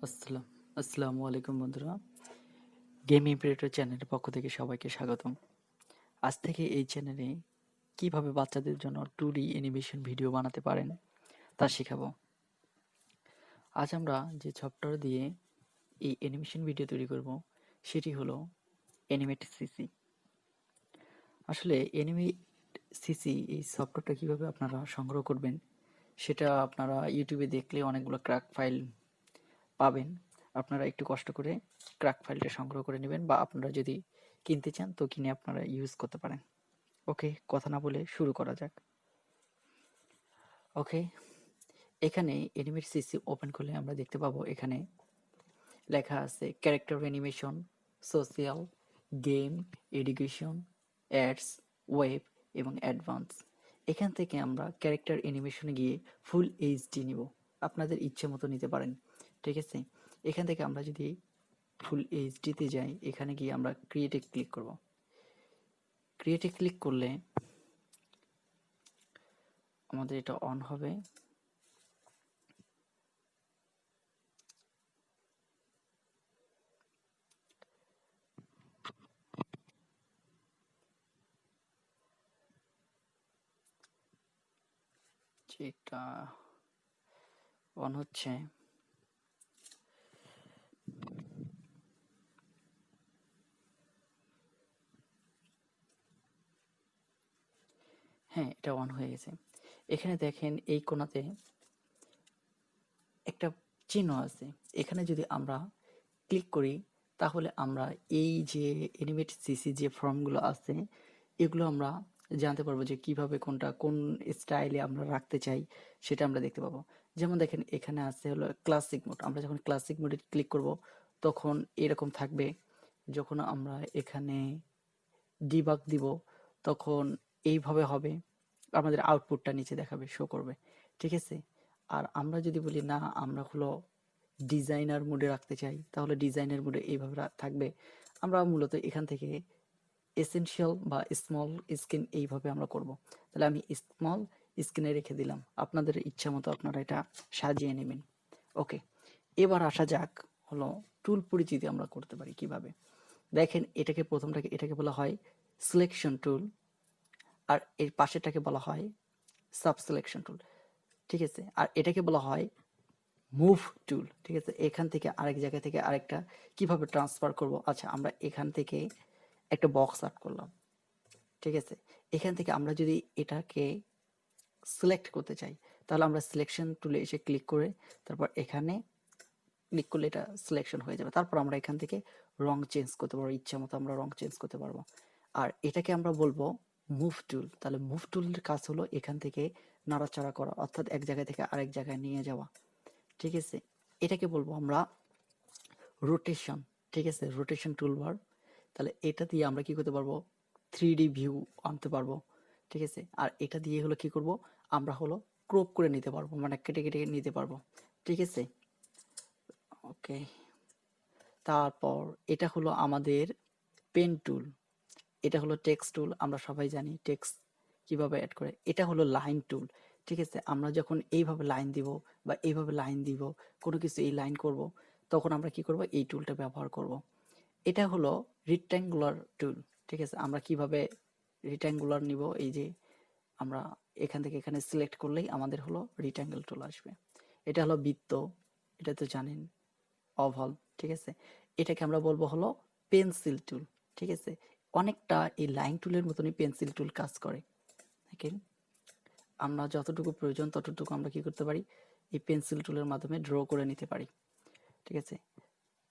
আসসালামু আলাইকুম বন্ধুরা। গেম ইম্পারেটর চ্যানেলের পক্ষ থেকে সবাইকে স্বাগতম। আজ থেকে এই চ্যানেলে কিভাবে বাচ্চাদের জন্য 2D অ্যানিমেশন ভিডিও বানাতে পারেন তা শেখাবো। আজ আমরা যে সফটওয়্যার দিয়ে এই অ্যানিমেশন ভিডিও তৈরি করব সেটি হলো অ্যানিমেট সিসি। আসলে অ্যানিমেট সিসি এই সফটওয়্যারটা কিভাবে আপনারা সংগ্রহ করবেন সেটা আপনারা ইউটিউবে দেখলে অনেকগুলো ক্র্যাক ফাইল পাবেন। আপনারা একটু কষ্ট করে ক্র্যাক ফাইলটা সংগ্রহ করে নেবেন, বা আপনারা যদি কিনতে চান তো কিনে আপনারা ইউজ করতে পারেন। ওকে, কথা না বলে শুরু করা যাক। ওকে, এখানে অ্যানিমেট সিসি ওপেন করলে আমরা দেখতে পাবো এখানে লেখা আছে character animation, social, game, education, ads, web এবং অ্যাডভান্স। এখান থেকে আমরা ক্যারেক্টার অ্যানিমেশনে গিয়ে ফুল এইচডি নিব। আপনাদের ইচ্ছে মতো নিতে পারেন, ঠিক আছে। এখান থেকে আমরা যদি ফুল এইচডিতে যাই, এখানে গিয়ে আমরা ক্রিয়েটে ক্লিক করব। ক্রিয়েটে ক্লিক করলে আমাদের এটা অন হবে। যেটা অন হচ্ছে, হ্যাঁ এটা অন হয়ে গেছে। এখানে দেখেন এই কোণাতে একটা চিহ্ন আছে। এখানে যদি আমরা ক্লিক করি তাহলে আমরা এই যে অ্যানিমেট সিসি যে ফর্মগুলো আছে এগুলো আমরা জানতে পারবো যে কিভাবে কোনটা কোন স্টাইলে আমরা রাখতে চাই সেটা আমরা দেখতে পাবো। যেমন দেখেন এখানে আছে হলো ক্লাসিক মোড। আমরা যখন ক্লাসিক মোডে ক্লিক করব তখন এরকম থাকবে। যখন আমরা এখানে ডিবাগ দিব তখন এইভাবে হবে, আমাদের আউটপুটটা নিচে দেখাবে, শো করবে, ঠিক আছে। আর আমরা যদি বলি না আমরা হলো ডিজাইনার মোডে রাখতে চাই তাহলে ডিজাইনার মোডে এইভাবে থাকবে। আমরা মূলত এখান থেকে এসেনশিয়াল বা স্মল স্ক্রিন এইভাবে আমরা করব। তাহলে আমি স্মল স্ক্রিনে রেখে দিলাম, আপনাদের ইচ্ছা মতো আপনারা এটা সাজিয়ে নেবেন। ওকে, এবার আসা যাক হলো টুল পরিচিতি আমরা করতে পারি কিভাবে। দেখেন এটাকে প্রথমটাকে এটাকে বলা হয় সিলেকশন টুল, আর এর পাশেরটাকে বলা হয় সাব সিলেকশন টুল, ঠিক আছে। আর এটাকে বলা হয় মুভ টুল, ঠিক আছে। এখান থেকে আরেক জায়গা থেকে আরেকটা কিভাবে ট্রান্সফার করব। আচ্ছা, আমরা এখান থেকে একটা বক্স আর্ট করলাম, ঠিক আছে। এখান থেকে আমরা যদি এটাকে সিলেক্ট করতে চাই তাহলে আমরা সিলেকশন টুলে এসে ক্লিক করে তারপর এখানে ক্লিক করলে এটা সিলেকশন হয়ে যাবে। তারপর আমরা এখান থেকে রং চেঞ্জ করতে পারবো, ইচ্ছা মতো আমরা রং চেঞ্জ করতে পারবো। আর এটাকে আমরা বলবো মুভ টুল। তাহলে মুভ টুলের কাজ হলো এখান থেকে নাড়াচাড়া করা, অর্থাৎ এক জায়গা থেকে আরেক জায়গায় নিয়ে যাওয়া, ঠিক আছে। এটাকে বলবো আমরা রোটেশন, ঠিক আছে, রোটেশন টুলবার। তাহলে এটা দিয়ে আমরা কি করতে পারবো, 3D ভিউ আনতে পারবো, ঠিক আছে। আর এটা দিয়ে হলো কি করব, আমরা হলো ক্রপ করে নিতে পারবো, মানে কেটে কেটে নিতে পারবো, ঠিক আছে। ওকে, তারপর এটা হলো আমাদের পেন টুল। এটা হলো টেক্সট টুল, আমরা সবাই জানি টেক্সট কিভাবে অ্যাড করে। এটা হলো লাইন টুল, ঠিক আছে। আমরা যখন এইভাবে লাইন দিব বা এইভাবে লাইন দিব, কোনো কিছু এই লাইন করব, তখন আমরা কি করব, এই টুলটা ব্যবহার করব। এটা হলো রেক্ট্যাঙ্গুলার টুল, ঠিক আছে। আমরা কিভাবে রেক্ট্যাঙ্গুলার নিব, এই যে আমরা এখান থেকে এখানে সিলেক্ট করলেই আমাদের হলো রেক্ট্যাঙ্গেল টুল আসবে। এটা হলো বৃত্ত, এটা তো জানেন, ওভাল, ঠিক আছে। এটাকে আমরা বলবো হলো পেন্সিল টুল, ঠিক আছে। অনেকটা এই লাইন টুলের মতনই পেন্সিল টুল কাজ করে। দেখেন আমরা যতটুকু প্রয়োজন ততটুকু আমরা কি করতে পারি, এই পেন্সিল টুলের মাধ্যমে ড্র করে নিতে পারি, ঠিক আছে।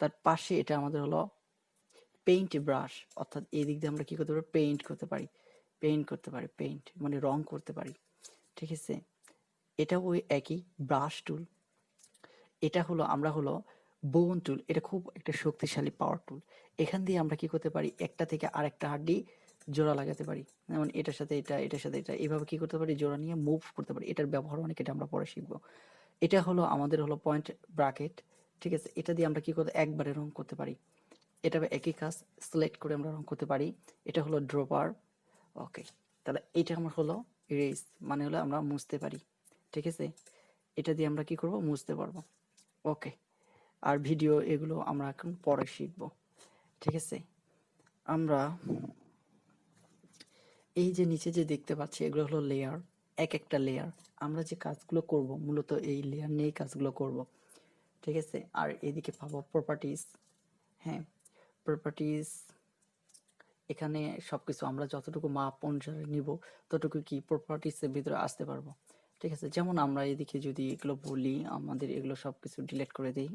তার পাশে এটা আমাদের হলো পেইন্ট ব্রাশ, অর্থাৎ এই দিক দিয়ে আমরা কি করতে পারি, পেইন্ট করতে পারি, পেইন্ট করতে পারি, পেইন্ট মানে রং করতে পারি, ঠিক আছে। এটা ওই একই ব্রাশ টুল। এটা হলো আমরা হলো বোন টুল, এটা খুব একটা শক্তিশালী পাওয়ার টুল। এখান দিয়ে আমরা কি করতে পারি, একটা থেকে আরেকটা হাড্ডি জোড়া লাগাতে পারি, যেমন এটার সাথে এটা, এটার সাথে এটা, এইভাবে কি করতে পারি, জোড়া নিয়ে মুভ করতে পারি। এটার ব্যবহার অনেক, এটা আমরা পরে শিখবো। এটা হলো আমাদের হলো পয়েন্ট ব্র্যাকেট, ঠিক আছে। এটা দিয়ে আমরা কি করতে, একবারে রং করতে পারি। এটা একই কাজ, সিলেক্ট করে আমরা রং করতে পারি। এটা হলো ড্রপার। ওকে, তাহলে এটা আমার হলো ইরেজ, মানে হলো আমরা মুছতে পারি, ঠিক আছে। এটা দিয়ে আমরা কি করব, মুছতে পারবো। ওকে, আর ভিডিও এগুলো আমরা এখন পরে শিখব। ঠিক আছে, আমরা এই যে নিচে যে দেখতে পাচ্ছি এগুলো হলো লেয়ার, এক একটা লেয়ার। আমরা যে কাজগুলো করব মূলত এই লেয়ার নিয়েই কাজগুলো করব। ঠিক আছে, আর এদিকে পাবো প্রপার্টিজ। হ্যাঁ, প্রপার্টিজ এখানে সবকিছু আমরা যতটুকু মাপ অনুসারে নিব ততটুকু কি প্রপার্টিসের ভিতরে আসতে পারবো। ঠিক আছে, যেমন আমরা এদিকে যদি এগুলো বলি, আমাদের এগুলো সবকিছু ডিলিট করে দিই,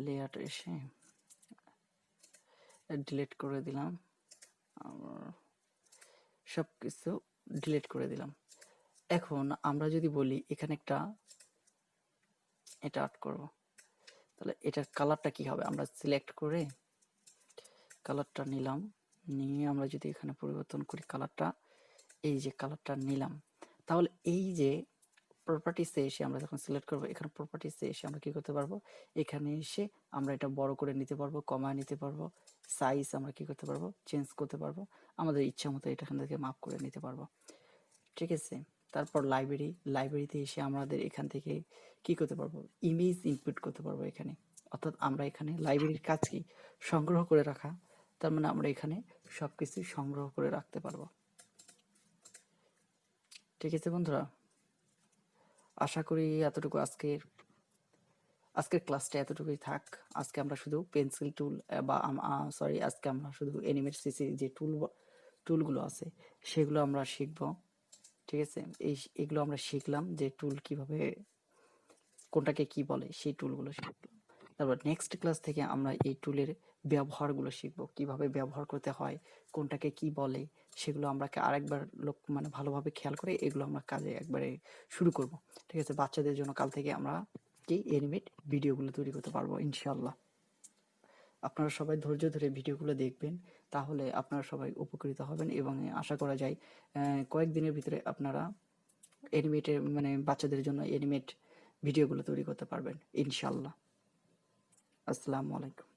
লেয়ার এসে ডিলিট করে দিলাম, সবকিছু ডিলিট করে দিলাম। এখন আমরা যদি বলি এখানে একটা, এটা আর্ট করব, তাহলে এটার কালারটা কি হবে, আমরা সিলেক্ট করে কালারটা নিলাম, নিয়ে আমরা যদি এখানে পরিবর্তন করি কালারটা, এই যে কালারটা নিলাম, তাহলে এই যে প্রপার্টিসে এসে আমরা যখন সিলেক্ট করব, এখানে প্রপার্টিসে এসে আমরা কি করতে পারবো, এখানে এসে আমরা এটা বড় করে নিতে পারবো, কমায় নিতে পারবো, সাইজ আমরা কি করতে পারবো, চেঞ্জ করতে পারবো, আমাদের ইচ্ছা মতো এটা এখান থেকে মাপ করে নিতে পারবো। ঠিক আছে, তারপর লাইব্রেরিতে এসে আমাদের এখান থেকে কি করতে পারবো, ইমেজ ইনপুট করতে পারবো এখানে। অর্থাৎ আমরা এখানে লাইব্রেরির কাজ কি, সংগ্রহ করে রাখা, তার মানে আমরা এখানে সবকিছু সংগ্রহ করে রাখতে পারবো। ঠিক আছে বন্ধুরা, আশা করি এতটুকু আজকের ক্লাসটা এতটুকুই থাক। আজকে আমরা শুধু পেন্সিল টুল বা সরি, আজকে আমরা শুধু অ্যানিমেট সিসি যে টুলগুলো আছে সেগুলো আমরা শিখব। ঠিক আছে, এগুলো আমরা শিখলাম যে টুল কিভাবে, কোনটাকে কি বলে সেই টুলগুলো শিখলাম। তারপর নেক্সট ক্লাস থেকে আমরা এই টুলের ব্যবহারগুলো শিখব, কিভাবে ব্যবহার করতে হয়, কোনটাকে কি বলে, সেগুলো আমরা আরেকবার মানে ভালোভাবে খেয়াল করে এগুলো আমরা কাজে একবারে শুরু করব। ঠিক আছে, বাচ্চাদের জন্য কাল থেকে আমরা কি অ্যানিমেট ভিডিওগুলো তৈরি করতে পারবো ইনশাল্লাহ। আপনারা সবাই ধৈর্য ধরে ভিডিওগুলো দেখবেন, তাহলে আপনারা সবাই উপকৃত হবেন এবং আশা করা যায় কয়েকদিনের ভিতরে আপনারা অ্যানিমেটের মানে বাচ্চাদের জন্য অ্যানিমেট ভিডিওগুলো তৈরি করতে পারবেন ইনশাল্লাহ। আসসালামু আলাইকুম।